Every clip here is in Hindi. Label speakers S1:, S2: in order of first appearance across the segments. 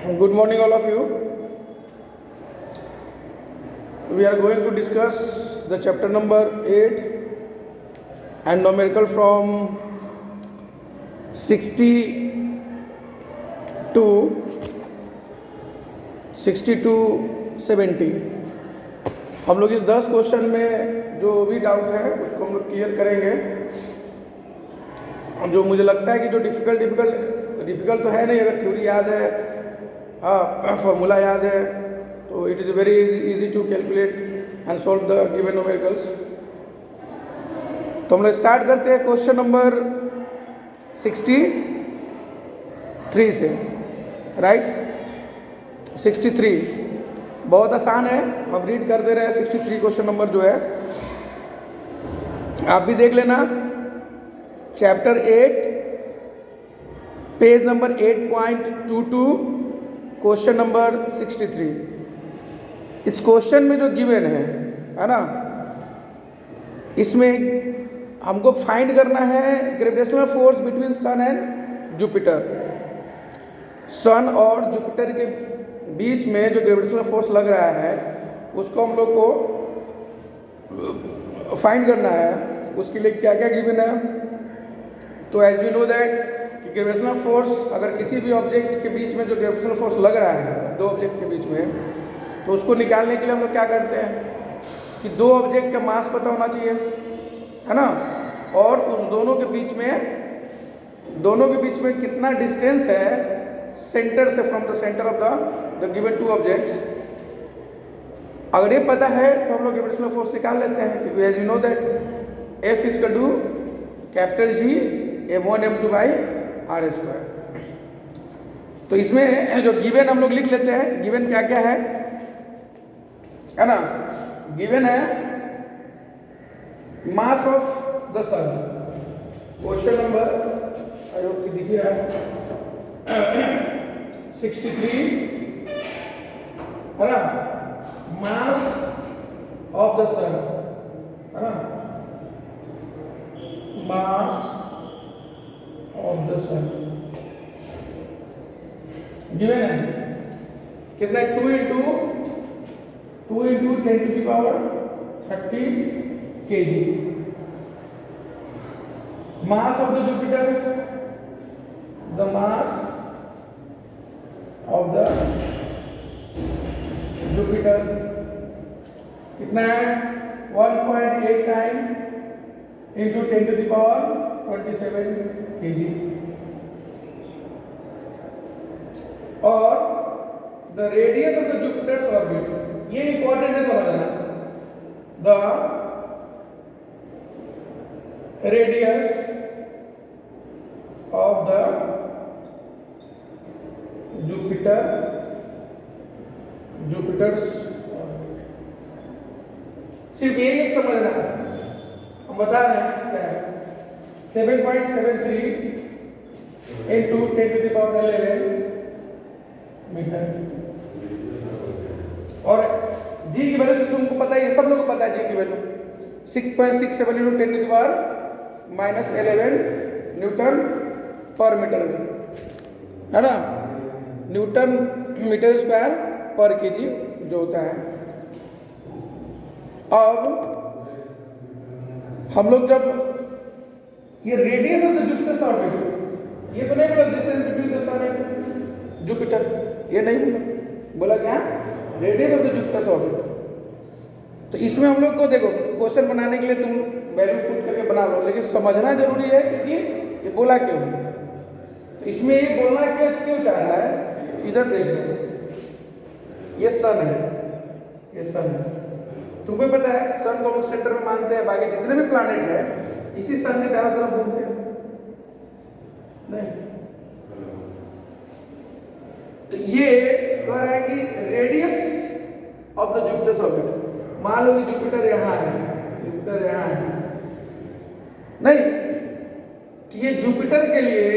S1: Good morning, all of you. We are going to discuss the chapter number 8 and numerical from 60 to 70। हम लोग इस 10 क्वेश्चन में जो भी डाउट है उसको हम लोग क्लियर करेंगे। जो मुझे लगता है कि जो डिफ़िकल्ट तो है नहीं, अगर थ्योरी याद है, हाँ फॉर्मूला याद है, तो it is very easy to calculate and solve the given numericals. तो हम लोग स्टार्ट करते हैं क्वेश्चन नंबर 63 से, राइट। 63 बहुत आसान है, हम रीड कर दे रहे हैं। 63 क्वेश्चन नंबर जो है आप भी देख लेना। Chapter 8 page number 8.22 question number 63। इस क्वेश्चन में जो गिवन है ना, इसमें हमको फाइंड करना है gravitational force between sun and Jupiter. Sun और जुपिटर के बीच में जो ग्रेविटेशनल फोर्स लग रहा है उसको हम लोग को फाइंड करना है। उसके लिए क्या क्या गिवन है, तो एज वी नो दैट कि ग्रेविटेशनल फोर्स अगर किसी भी ऑब्जेक्ट के बीच में जो ग्रेविटेशनल फोर्स लग रहा है दो ऑब्जेक्ट के बीच में, तो उसको निकालने के लिए हम लोग क्या करते हैं कि दो ऑब्जेक्ट का मास पता होना चाहिए, है ना, और उस दोनों के बीच में कितना डिस्टेंस है सेंटर से, from the centre of the given two objects. अगर ये पता है तो हम लोग ग्रेविटेशनल फोर्स निकाल लेते हैं, क्योंकि as you know that F equal to capital G F1 F2 by R square. तो इसमें जो गिवन हम लोग लिख लेते हैं, गिवन क्या क्या है ना। गिवन है mass of the sun, question number I hope कि दिख रहा है 63, है ना। मास ऑफ द सन, है ना, mass of the sun given है कितना, 2 into 10 to the power 30 kg। Mass of the Jupiter, the mass of the Jupiter कितना है, 1.8 time into 10 to the power 27 kg। और the radius of the Jupiter's orbit, ये इंपॉर्टेंट है समझना, the radius of the Jupiter's orbit. सिर्फ एक समझना है, हम बता रहे हैं क्या है, 7.73 into 10 to the power 11 मीटर। और जी की वैल्यू तुमको पता ही है, सब लोग को पता है जी की value 6.67 into 10 to the power -11 newton पर मीटर, है ना, न्यूटन मीटर स्क्वायर पर केजी जो होता है। अब हम लोग जब ये radius of the Jupiter orbit, ये तो नहीं बोला distance between the sun and Jupiter, ये नहीं बोला क्या, radius of the Jupiter orbit. तो इसमें हम लोग को देखो, क्वेश्चन बनाने के लिए तुम वैल्यू पुट करके बना लो, लेकिन समझना जरूरी है क्योंकि ये बोला क्यों है। तो इसमें ये बोलना क्यों चाह रहा है, इधर देख लो, ये सन है, ये सन है, तुम्हें पता है सन को हम सेंटर में मानते हैं, बाकी जितने भी प्लैनेट है इसी सन के चारों तरफ घूमते हैं, नहीं। तो ये कह रहा है कि radius of the Jupiter's orbit, मान लो कि जुपिटर यहां है, जुपिटर यहां है, नहीं, तो ये जुपिटर के लिए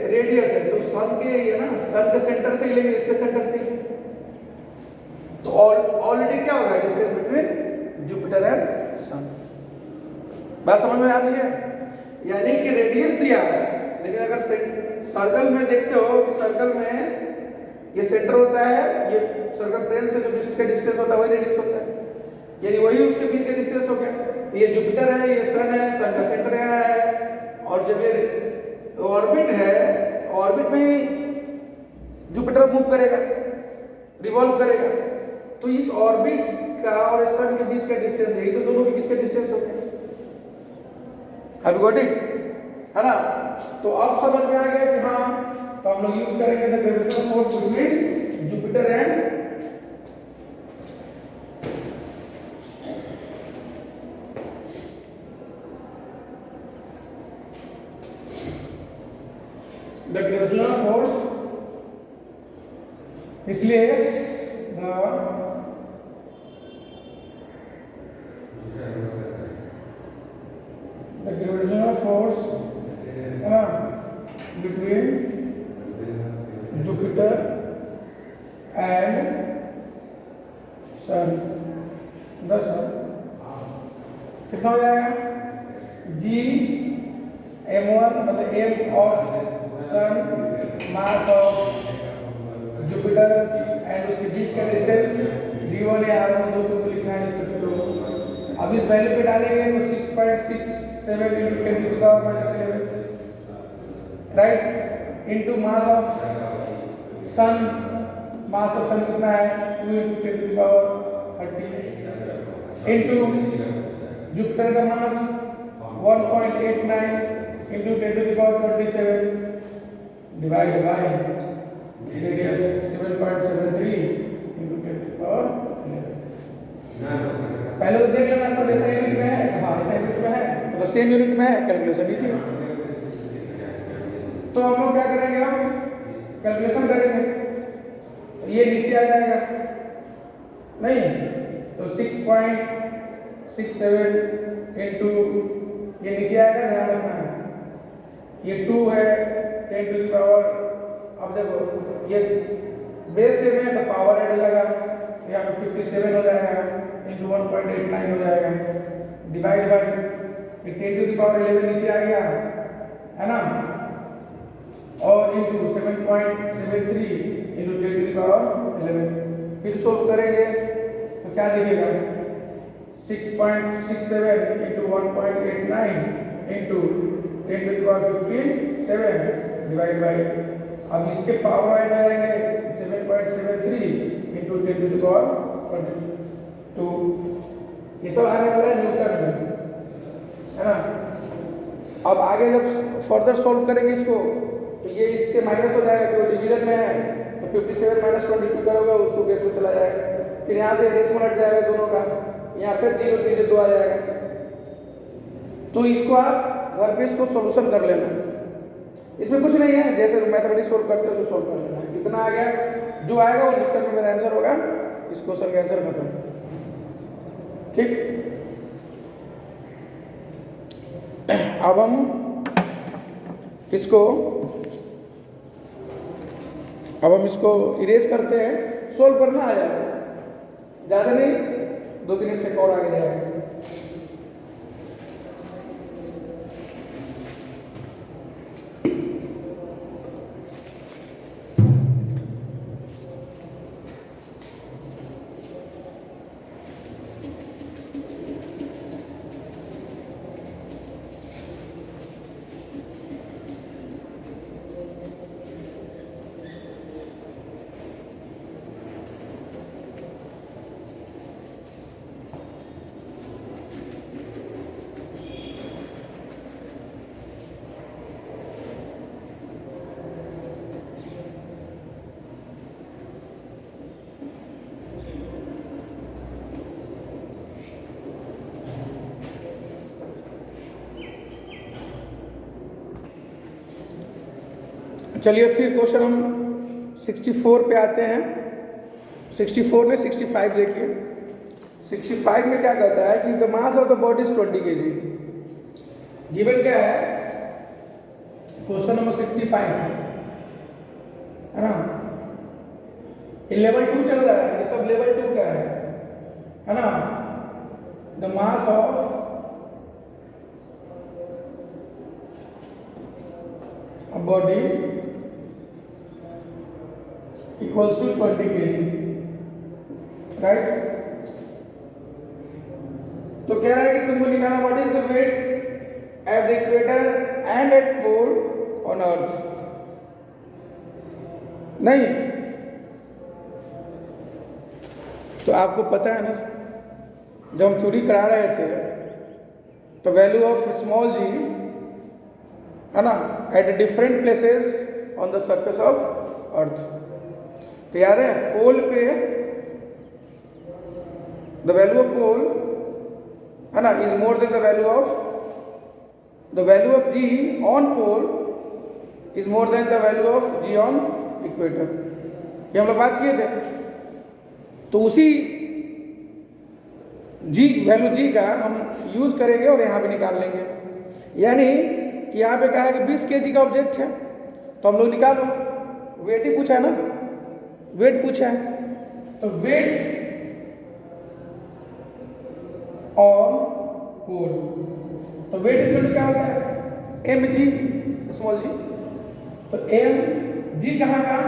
S1: रेडियस है, तो सन के ये ना, सन के सेंटर से लेंगे, इसके सेंटर से, तो ऑलरेडी क्या होगा, डिस्टेंस बिटवीन जुपिटर एंड सन। बात समझ में आ रही है, यानी कि रेडियस दिया है, लेकिन अगर सर्कल में देखते हो कि सर्कल में ये सेंटर होता है, ये सर्कमफ्रेंस से जो बीच का डिस्टेंस होता है वही रेडियस होता है, यानी वही उसके बीच का डिस्टेंस हो गया। तो ये जुपिटर है, ये सन है, सन का सेंटर यहाँ है, और जब ये ऑर्बिट है, ऑर्बिट में जुपिटर मूव करेगा, रिवॉल्व करेगा, तो इस ऑर्बिट का और सन के बीच का डिस्टेंस, यही तो दोनों के बीच का डिस्टेंस हो गया। हैव यू गॉट इट, है ना? तो अब समझ में आ गया कि हाँ, तो हम लोग यूज करेंगे the gravitational force between Jupiter and the gravitational force, इसलिए the gravitational force between Jupiter and Sun, the Sun कितना हो जाएगा? G m1 मतलब m of Sun, mass of Jupiter and उसके बीच का डिस्टेंस d1 या r1 दो को लिखना है, लिख सकते हो। अब इस वैल्यू पे डालेंगे तो 6.67 into 10 to the power minus 11, right, into mass of sun, mass of sun कितना है? 2 into 10 to the power 30, into Jupiter का mass 1.89 into 10 to the power 27, divide by radius 7.73 into 10 to the power 11। पहले तो देख लेना सब ऐसा यूनिट में है, हाँ ऐसा यूनिट में है, मतलब सेम यूनिट में है, कैलकुलेशन कीजिए। तो हम लोग क्या करेंगे, अब कैलकुलेशन करेंगे, तो ये नीचे आ जाएगा, नहीं तो 6.67 इनटू ये नीचे आएगा, ध्यान रखना है, ये 2 है 10 to the पावर, अब देखो ये बेस से में तो पावर ऐड लगा, यहाँ पे 57 हो जाएगा इनटू 1.89 हो जाएगा, divide by 10 to the power 11 नीचे आ गया, है ना, और into 7.73 into 10 to the power 11। फिर सोल्व करेंगे तो क्या दिखेगा? 6.67 into 1.89 into 10 to the power 57 divide by, अब इसके पावर ऐड करेंगे 7.73 इनटू 10 to the power 22, ये सब आने वाला है न्यूटन में, है ना। अब आगे जब फर्दर सोल्व करेंगे इसको, तो ये इसके माइनस हो जाएगा, क्योंकि डिवीजन में है, तो 57 माइनस 22 करोगे उसको बेस में चला जाएगा, फिर यहाँ से डेसिमल हट जाएगा दोनों का, यहाँ फिर 0 नीचे 2 आ जाएगा। तो इसको आप घर पे इसको सोल्यूशन कर लेना, इसमें कुछ नहीं है, जैसे मैथमेटिक्स सोल्व करते हो तो सोल्व कर लेना। कितना आ गया? जो आएगा वो न्यूटन में मेरा आंसर होगा, इस क्वेश्चन का आंसर खत्म, ठीक। अब हम इसको इरेज करते हैं, सोल्व करना आ जाएगा, ज़्यादा नहीं, 2-3 स्टेप और आगे जाएगा। चलिए फिर क्वेश्चन हम 64 पे आते हैं। 64 में 65 देखिए। 65 में क्या कहता है कि the mass of the body is 20 kg। Given क्या है? क्वेश्चन नंबर 65 है ना। ये लेवल 2 चल रहा है, ये सब लेवल 2 का है ना। The mass of body equals to 20 kg, right. तो कह रहा है कि तुमको निकालना what is the weight at the equator and at pole on earth. नहीं तो आपको पता है ना, जब हम थ्योरी करा रहे थे तो वैल्यू ऑफ स्मॉल जी है ना at different places on the surface of earth. तो याद है पोल पे द वैल्यू ऑफ पोल है ना is more than the value of G on pole is more than the value of G on equator. ये हम लोग बात किए थे। तो उसी जी वैल्यू जी का हम यूज करेंगे और यहाँ पे निकाल लेंगे। यानी कि यहाँ पे कहा है कि 20 kg का ऑब्जेक्ट है, तो हम लोग निकालो, वेट ही पूछा है ना, वेट पूछा है, तो वेट ऑन पोल, तो वेट इसमें क्या होता है एम जी स्मॉल जी, तो एम जी कहाँ का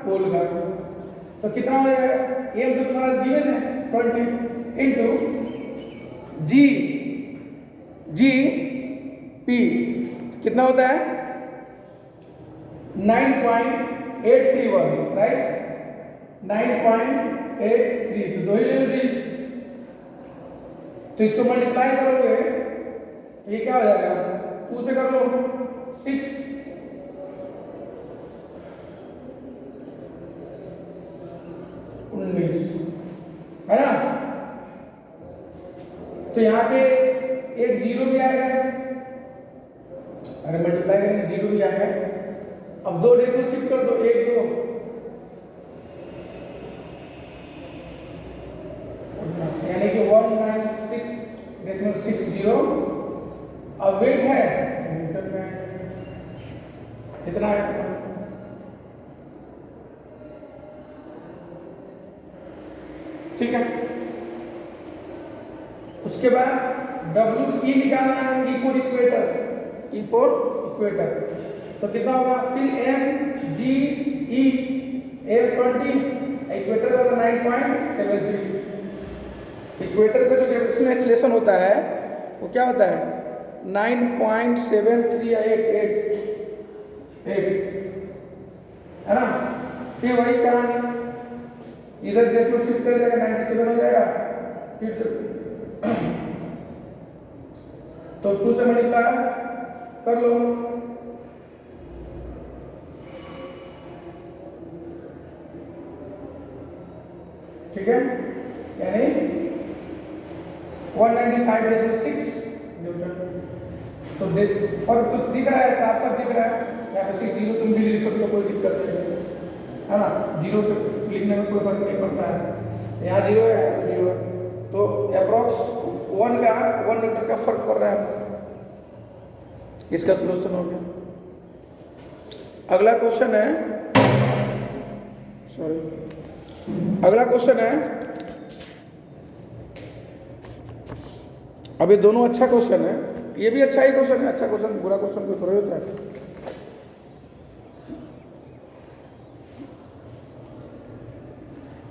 S1: पोल का, तो कितना हो जाएगा एम जो तुम्हारा गिवन है 20 इंटू जी पी कितना होता है 9.831, राइट 9.83, तो दो ही ले लो, तो इसको मल्टीप्लाई करोगे तो ये क्या हो जाएगा 2 से कर लो 6, है ना। तो यहाँ पे एक जीरो भी आएगा, अरे मल्टीप्लाई करेंगे जीरो भी आएगा। अब दो डेसिमल शिफ्ट कर दो, 1 2, यानी कि 196.60। अब वेट है न्यूटन में कितना है, ठीक है। उसके बाद W ई निकालना है, ई फॉर इक्वेटर, तो कितना होगा फिर M G E M 20, equator का 9.73। इक्वेटर पे जो ग्रेविटेशनल एक्सीलरेशन होता है वो क्या होता है 9.7388, है ना। फिर वही काम इधर डेसिमल शिफ्ट कर जाएगा 97 हो जाएगा, फिर तो 2 से मल्टीप्लाई कर लो, ठीक है, यानी 195.6 न्यूटन। तो फर्क कुछ दिख रहा है, साफ साफ दिख रहा है। यहाँ पे 6 जीरो तुम भी लिख सकते हो, कोई दिक्कत नहीं है ना, जीरो लिखने में कोई फर्क नहीं पड़ता है। यहाँ जीरो है, जीरो है, तो अप्रॉक्स 1 न्यूटन का फर्क पड़ रहा है। इसका सलूशन हो गया। अगला क्वेश्चन है, सॉरी, अगला क्वेश्चन है, अभी दोनों अच्छा क्वेश्चन है, ये भी अच्छा ही क्वेश्चन है, अच्छा क्वेश्चन बुरा क्वेश्चन कोई थोड़ा होता है।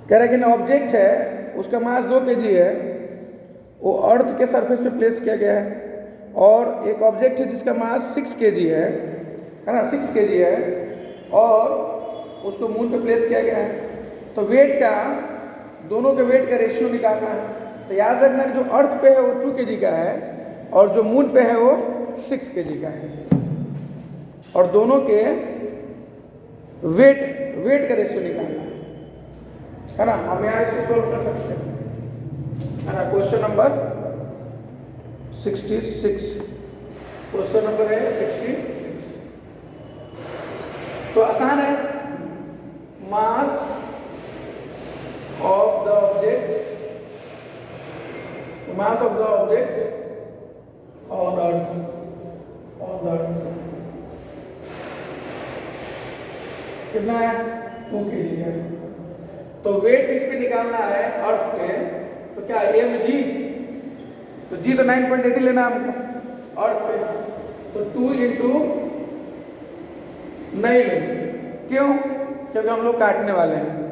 S1: कह रहा है कि ऑब्जेक्ट है उसका मास 2 kg है, वो अर्थ के सरफेस पे प्लेस किया गया है, और एक ऑब्जेक्ट है जिसका मास 6 kg है ना, 6 kg है, और उसको मून पे प्लेस किया गया है। तो वेट का, दोनों के वेट का रेशियो निकालना है। तो याद रखना कि जो अर्थ पे है वो 2 kg का है, और जो मून पे है वो 6 kg का है, और दोनों के वेट का रेशियो निकालना है ना। हम यहाँ इसको सोल्व कर सकते हैं, है ना। क्वेश्चन नंबर 66, क्वेश्चन नंबर है 66। तो आसान है, mass of the object on earth कितना है 2 kg है। तो वेट इस पे निकालना है अर्थ पे, तो क्या एम जी, तो जी तो 9.80 लेना हमको अर्थ पे, तो 2 इंटू नहीं लेंगे, क्यों क्योंकि हम लोग काटने वाले हैं।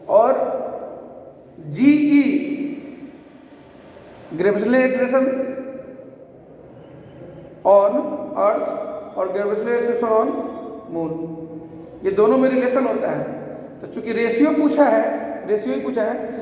S1: और GE gravitational acceleration on earth और ग्रेविटेशनल एक्सेलरेशन ऑन मून, ये दोनों में रिलेशन होता है। तो चूंकि रेशियो पूछा है, रेशियो ही पूछा है,